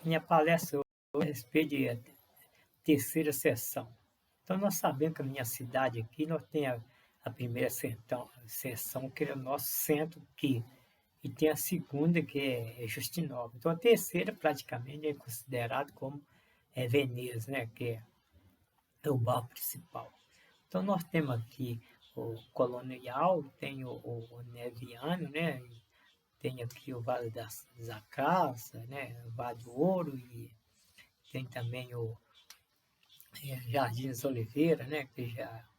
Minha palestra hoje é a respeito de terceira sessão. Então, nós sabemos que a minha cidade aqui, nós temos a primeira sessão, que é o nosso centro aqui, e tem a segunda, que é Justinópolis. Então, a terceira, praticamente, é considerado como Veneza, né, que é o bairro principal. Então, nós temos aqui o Colonial, tem o Neviano, né, tem aqui o Vale das Acácias, né, o Vale do Ouro, e tem também o Jardins Oliveira, né, que já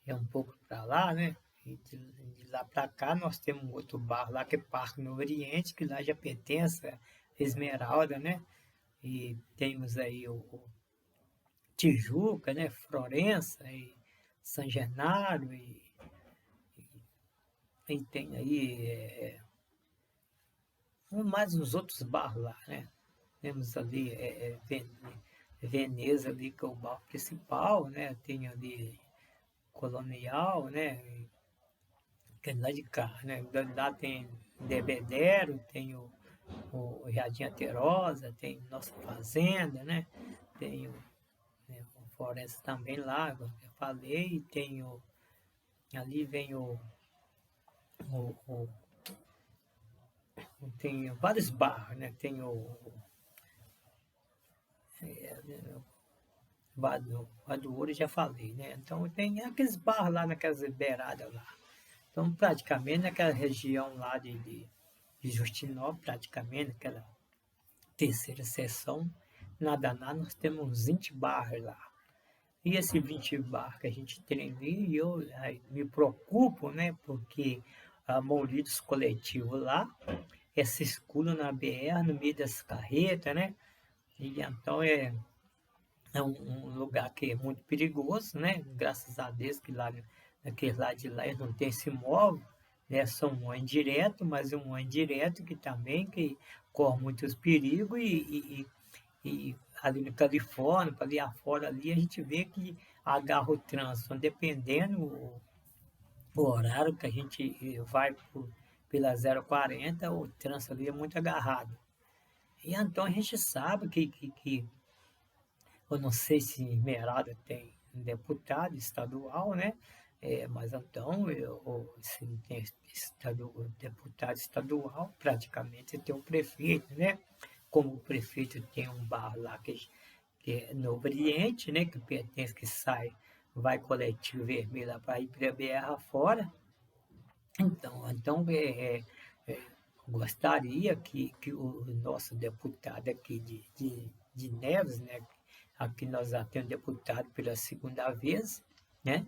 é um pouco para lá, né? E de lá para cá nós temos um outro bairro lá que é Parque Novo Oriente, que lá já pertence a Esmeralda, né? E temos aí o Tijuca, né? Florença e São Genaro e tem aí mais uns outros bairros lá, né? Temos ali Veneza ali que é o bairro principal, né? Tem ali Colonial, né? Que é lá de cá, né? Lá tem Debedero, tem o Jardim Aterosa, tem Nossa Fazenda, né? Tem o Floresta também lá, como eu falei, tem ali vem o tem vários bairros, né? Tem o Vado Ouro, já falei, né? Então tem aqueles bairros lá naquelas beiradas lá. Então, praticamente naquela região lá de Justinópolis, praticamente, naquela terceira sessão, nada, nós temos uns 20 bairros lá. E esse 20 bairros que a gente tem ali, eu me preocupo, né? Porque a maioria dos coletivos lá circula na BR, no meio das carretas, né? E então é um lugar que é muito perigoso, né? Graças a Deus que lá naquele lado de lá eles não tem esse móvel, né? São um indireto, mas um indireto que também que corre muitos perigos e ali na Califórnia, para ali afora ali, a gente vê que agarra o trânsito, dependendo o horário que a gente vai pela 040, o trânsito ali é muito agarrado. E então a gente sabe que eu não sei se Esmeralda tem um deputado estadual, né? Mas então, se tem deputado estadual, praticamente tem um prefeito, né? Como o prefeito tem um bar lá que é no Oriente, né? Que pertence, que sai, vai coletivo vermelho lá para ir para a BR fora. Então gostaria que o nosso deputado aqui de Neves, né? Aqui nós já temos deputado pela segunda vez, né?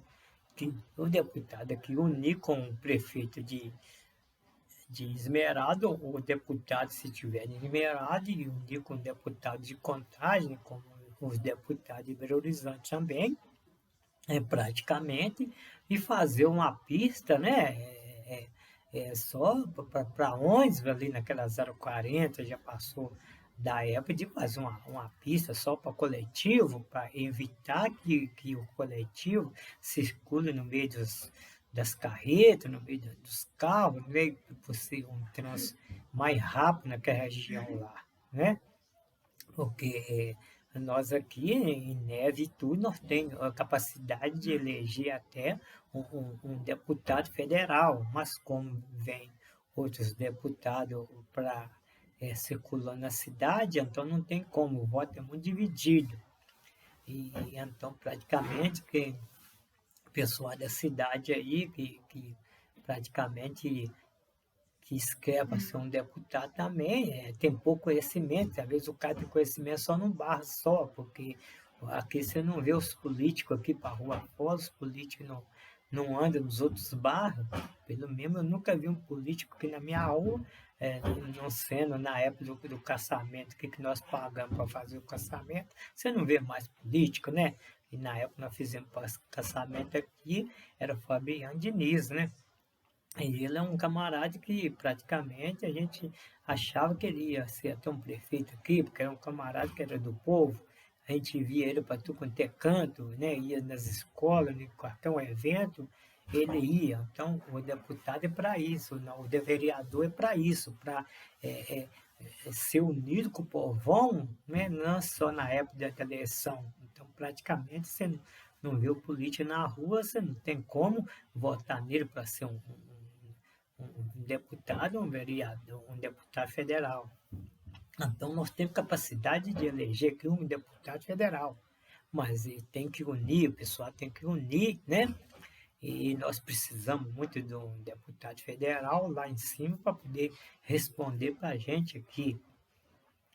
Que o deputado aqui unir com o prefeito de Esmeralda, o deputado, se tiver de Esmeralda, e unir com o deputado de Contagem, como os deputados de Belo Horizonte também, praticamente, e fazer uma pista, né? Só para ônibus ali naquela 040, já passou da época de fazer uma pista só para coletivo, para evitar que o coletivo circule no meio das carretas, no meio dos carros, no meio possível um trânsito mais rápido naquela região lá, né? Porque nós aqui em Neve e tudo, nós temos a capacidade de eleger até um deputado federal, mas como vem outros deputados para circulando na cidade, então não tem como, o voto é muito dividido. E então praticamente que o pessoal da cidade aí, que praticamente que escreva ser um deputado também, tem pouco conhecimento, às vezes o cara tem conhecimento só num bar só, porque aqui você não vê os políticos aqui para a rua fora, os políticos não andam nos outros bairros, pelo menos eu nunca vi um político aqui na minha rua, não sendo na época do caçamento, que nós pagamos para fazer o caçamento, você não vê mais político, né? E na época nós fizemos caçamento aqui, era Fabiano Diniz, né? E ele é um camarada que praticamente a gente achava que ele ia ser até um prefeito aqui, porque era um camarada que era do povo. A gente via ele para tudo quanto é canto, né? Ia nas escolas, até um evento, ele ia. Então, o deputado é para isso, não, o vereador é para isso, para ser unido com o povão, né? Não só na época da eleição. Então, praticamente, você não vê o político na rua, você não tem como votar nele para ser um deputado, um vereador, um deputado federal. Então, nós temos capacidade de eleger aqui um deputado federal, mas ele tem que unir, o pessoal tem que unir, né? E nós precisamos muito de um deputado federal lá em cima para poder responder para a gente aqui.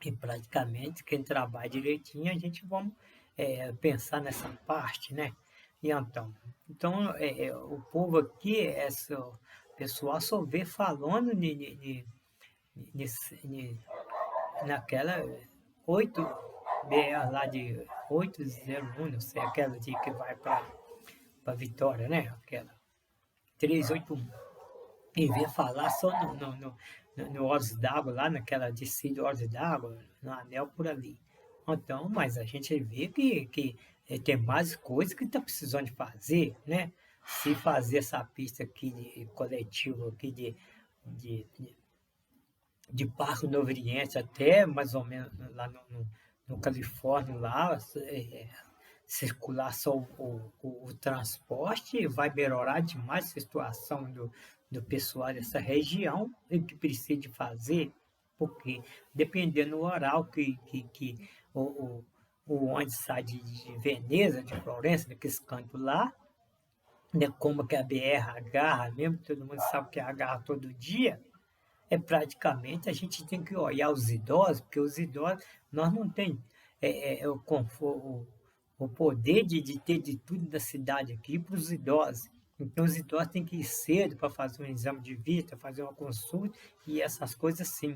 E praticamente, quem trabalha direitinho, a gente vamos pensar nessa parte, né? E então o povo aqui, o pessoal só vê falando naquela 8 BR lá de 801, não sei, aquela de que vai para Vitória, né? Aquela 381. E vê falar só no Olhos d'Água, lá naquela descida de Olhos d'Água, no anel por ali. Então, mas a gente vê que tem mais coisas que está precisando de fazer, né? Se fazer essa pista aqui de coletivo aqui de Parque Novo Oriente até mais ou menos lá no Califórnia, lá, circular só o transporte, vai melhorar demais a situação do pessoal dessa região, e que precisa de fazer, porque dependendo do horário que o ônibus sai de Veneza, de Florença, daqueles cantos lá, né, como que a BR agarra, mesmo que todo mundo sabe que agarra todo dia, praticamente a gente tem que olhar os idosos, porque os idosos, nós não temos o conforto, o poder de ter de tudo da cidade aqui para os idosos. Então, os idosos têm que ir cedo para fazer um exame de vista, fazer uma consulta e essas coisas assim.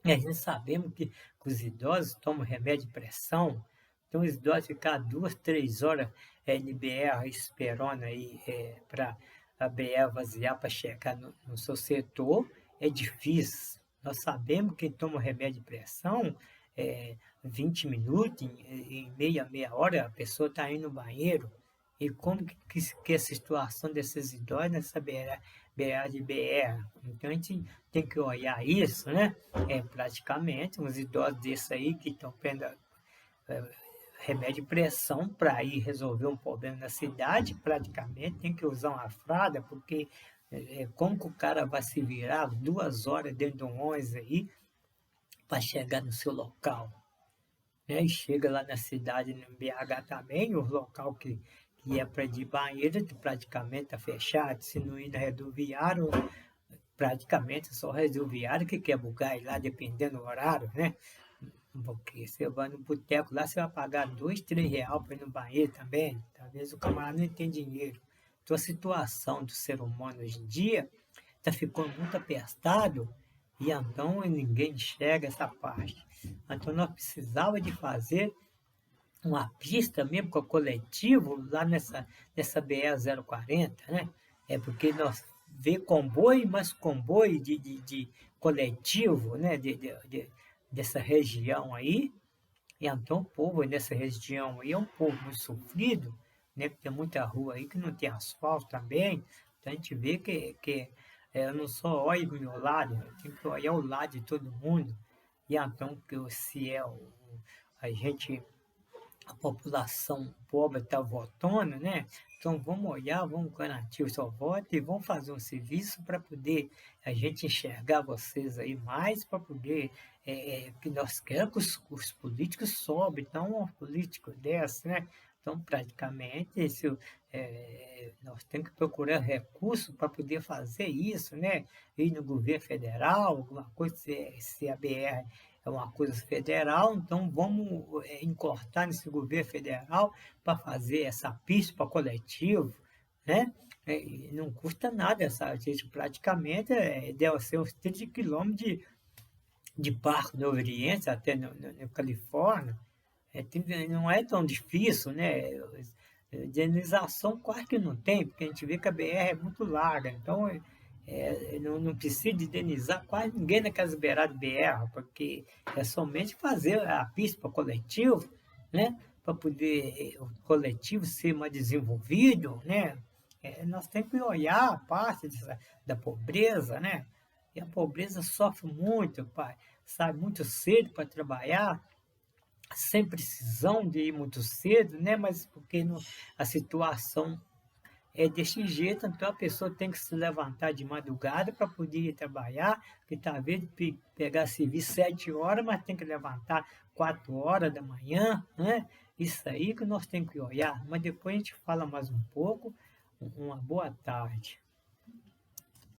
E a gente sabemos que os idosos tomam remédio de pressão, então os idosos ficam 2, 3 horas de BR esperando aí para a BR vaziar para chegar no seu setor, é difícil. Nós sabemos que quem toma remédio de pressão, 20 minutos, em meia hora, a pessoa está indo no banheiro. E como que a situação desses idosos nessa BR de BR? Então a gente tem que olhar isso, né? Praticamente, uns idosos desses aí que estão tendo remédio de pressão para ir resolver um problema na cidade, praticamente tem que usar uma fralda, porque como que o cara vai se virar 2 horas dentro de um ônibus aí para chegar no seu local? Né? E chega lá na cidade, no BH também, o local que é para ir de banheiro praticamente está fechado, se não ir na rodoviária, praticamente só rodoviário que quer bugar lá, dependendo do horário, né? Porque você vai no boteco lá, você vai pagar 2, 3 reais para ir no banheiro também. Talvez o camarada não tenha dinheiro. Então a situação do ser humano hoje em dia está ficando muito apertado e então ninguém enxerga essa parte. Então nós precisávamos de fazer uma pista mesmo com o coletivo lá nessa BR-040, né? Porque nós vê comboio, mas comboio de coletivo, né? Dessa região aí. E então o povo nessa região aí é um povo muito sofrido, né? Porque tem muita rua aí que não tem asfalto também. Então a gente vê que eu não só olho o meu lado, eu tenho que olhar o lado de todo mundo. E então, se a gente a população pobre está votando, né? Então vamos olhar, vamos garantir o seu voto e vamos fazer um serviço para poder a gente enxergar vocês aí mais, para poder, que nós queremos que os políticos sobem, não um político dessa, né? Então, praticamente, nós temos que procurar recursos para poder fazer isso, né? Ir no governo federal, alguma coisa, se a BR é uma coisa federal, então vamos encortar nesse governo federal para fazer essa pista para coletivo, né? Não custa nada essa gente, praticamente deve ser uns 30 quilômetros de Parque Novo Oriente até no Califórnia. Não é tão difícil, né? Indenização quase que não tem, porque a gente vê que a BR é muito larga, então não precisa indenizar quase ninguém naquelas beiradas de BR, porque é somente fazer a pista para o coletivo, né? Para poder o coletivo ser mais desenvolvido, né? nós temos que olhar a parte da pobreza, né? E a pobreza sofre muito, pai. Sai muito cedo para trabalhar, sem precisão de ir muito cedo, né? Mas porque a situação é desse jeito, então a pessoa tem que se levantar de madrugada para poder ir trabalhar, porque talvez pegar serviço 7 horas, mas tem que levantar 4 horas da manhã, né? Isso aí que nós temos que olhar, mas depois a gente fala mais um pouco. Uma boa tarde.